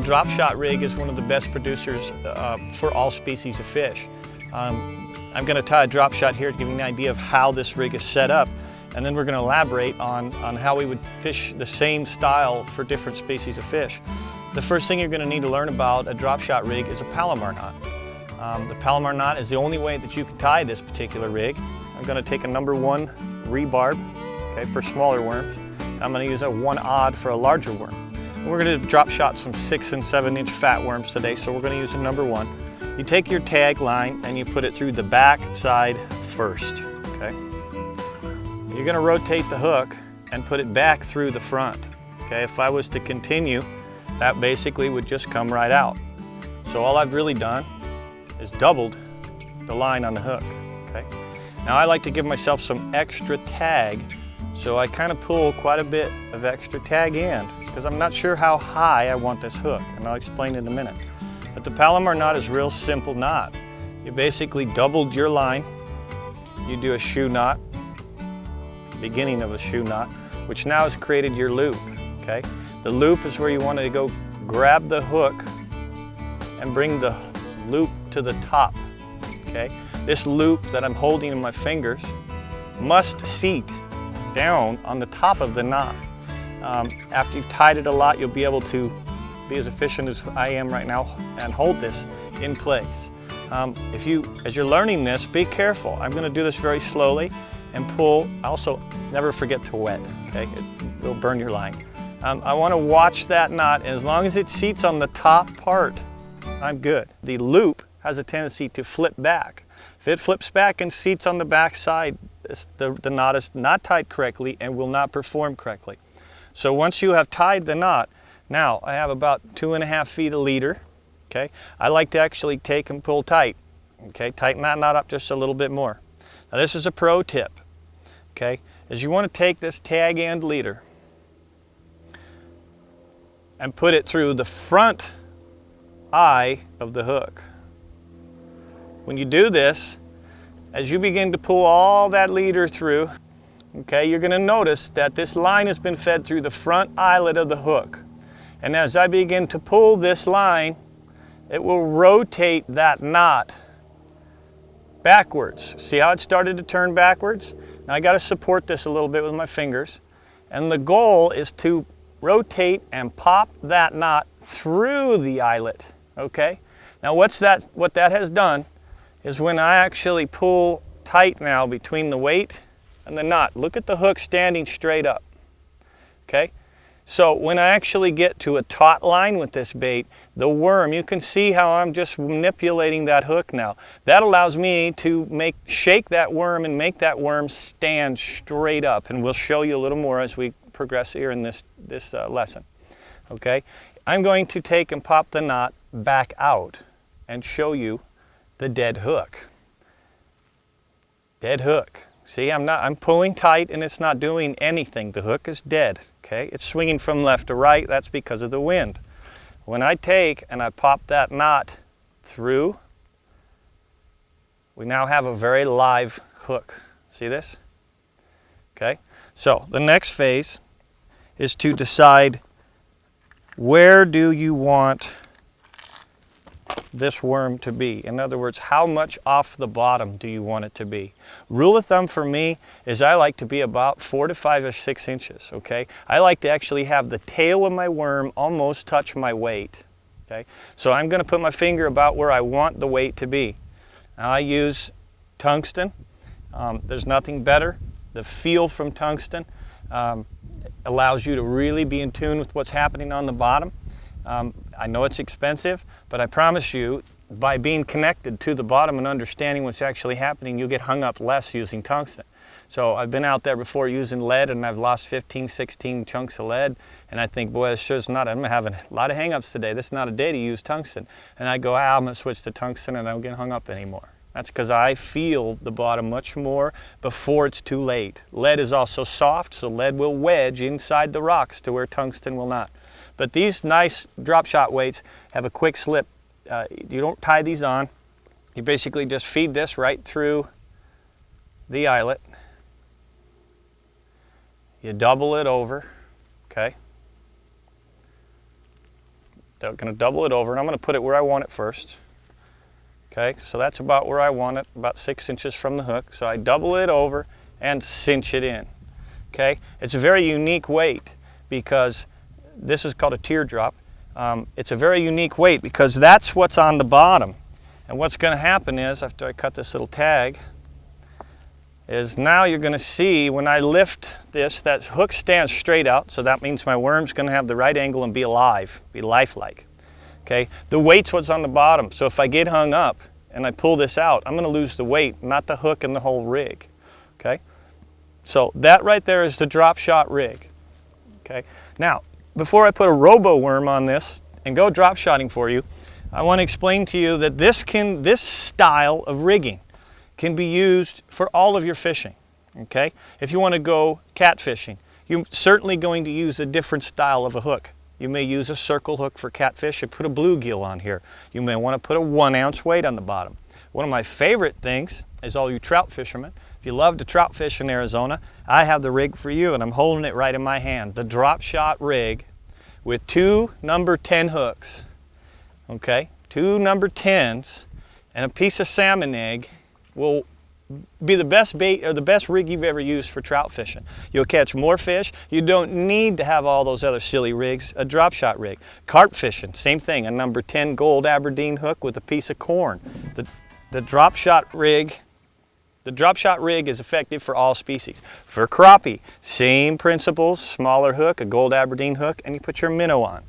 drop shot rig is one of the best producers for all species of fish. I'm going to tie a drop shot here to give you an idea of how this rig is set up, and then we're going to elaborate on how we would fish the same style for different species of fish. The first thing you're going to need to learn about a drop shot rig is a Palomar knot. The Palomar knot is the only way that you can tie this particular rig. I'm going to take a number 1 rebarb, okay, for smaller worms. I'm going to use a 1/0 for a larger worm. And we're going to drop shot some 6 and 7 inch fat worms today, so we're going to use a number 1. You take your tag line and you put it through the back side first, okay? You're going to rotate the hook and put it back through the front, okay? If I was to continue, that basically would just come right out. So all I've really done is doubled the line on the hook, okay? Now I like to give myself some extra tag, so I kind of pull quite a bit of extra tag in because I'm not sure how high I want this hook, and I'll explain in a minute. But the Palomar knot is a real simple knot. You basically doubled your line, you do a shoe knot, beginning of a shoe knot, which now has created your loop, okay? The loop is where you want to go grab the hook and bring the loop to the top, okay? This loop that I'm holding in my fingers must seat down on the top of the knot. After you've tied it a lot, you'll be able to be as efficient as I am right now and hold this in place. As you're learning this, be careful. I'm going to do this very slowly and pull. Also, never forget to wet, okay? It will burn your line. I want to watch that knot, and as long as it seats on the top part, I'm good. The loop has a tendency to flip back. If it flips back and seats on the back side, the knot is not tied correctly and will not perform correctly. So once you have tied the knot, now I have about 2.5 feet of leader, okay? I like to actually take and pull tight, okay? Tighten that knot up just a little bit more. Now this is a pro tip, okay? Is you want to take this tag end leader and put it through the front eye of the hook. When you do this, as you begin to pull all that leader through, okay, you're going to notice that this line has been fed through the front eyelet of the hook. And as I begin to pull this line, it will rotate that knot backwards. See how it started to turn backwards? Now I got to support this a little bit with my fingers. And the goal is to rotate and pop that knot through the eyelet, okay? Now what that has done is when I actually pull tight now between the weight and the knot, look at the hook standing straight up, okay? So when I actually get to a taut line with this bait, the worm, you can see how I'm just manipulating that hook now. That allows me to shake that worm and make that worm stand straight up, and we'll show you a little more as we progress here in this lesson, okay? I'm going to take and pop the knot back out and show you the dead hook. Dead hook. See, I'm pulling tight and it's not doing anything. The hook is dead, okay? It's swinging from left to right. That's because of the wind. When I take and I pop that knot through, we now have a very live hook. See this? Okay? So the next phase is to decide where do you want this worm to be. In other words, how much off the bottom do you want it to be? Rule of thumb for me is I like to be about 4 to 5 or 6 inches, okay? I like to actually have the tail of my worm almost touch my weight, okay? So I'm going to put my finger about where I want the weight to be. Now I use tungsten. There's nothing better. The feel from tungsten allows you to really be in tune with what's happening on the bottom. I know it's expensive, but I promise you, by being connected to the bottom and understanding what's actually happening, you'll get hung up less using tungsten. So I've been out there before using lead, and I've lost 15, 16 chunks of lead, and I think, boy, I'm having a lot of hang-ups today. This is not a day to use tungsten. And I go, I'm going to switch to tungsten, and I don't get hung up anymore. That's because I feel the bottom much more before it's too late. Lead is also soft, so lead will wedge inside the rocks to where tungsten will not. But these nice drop shot weights have a quick slip. You don't tie these on. You basically just feed this right through the eyelet. You double it over, okay? I'm going to double it over, and I'm going to put it where I want it first. Okay, so that's about where I want it, about 6 inches from the hook. So I double it over and cinch it in. Okay, it's a very unique weight because this is called a teardrop. It's a very unique weight because that's what's on the bottom. And what's going to happen is, after I cut this little tag, is now you're going to see when I lift this, that hook stands straight out, so that means my worm's going to have the right angle and be alive, be lifelike. Okay, the weight's what's on the bottom, so if I get hung up and I pull this out, I'm going to lose the weight, not the hook and the whole rig. Okay, so that right there is the drop shot rig. Okay, now before I put a robo worm on this and go drop shotting for you, I want to explain to you that this style of rigging can be used for all of your fishing. Okay, if you want to go catfishing, you're certainly going to use a different style of a hook. You may use a circle hook for catfish and put a bluegill on here. You may want to put a 1 ounce weight on the bottom. One of my favorite things is all you trout fishermen. If you love to trout fish in Arizona, I have the rig for you, and I'm holding it right in my hand. The drop shot rig with 2 number 10 hooks. Okay, 2 number 10s and a piece of salmon egg will be the best bait or the best rig you've ever used for trout fishing. You'll catch more fish. You don't need to have all those other silly rigs. A drop shot rig. Carp fishing, same thing. A number 10 gold Aberdeen hook with a piece of corn. The drop shot rig is effective for all species. For crappie, same principles, smaller hook, a gold Aberdeen hook, and you put your minnow on.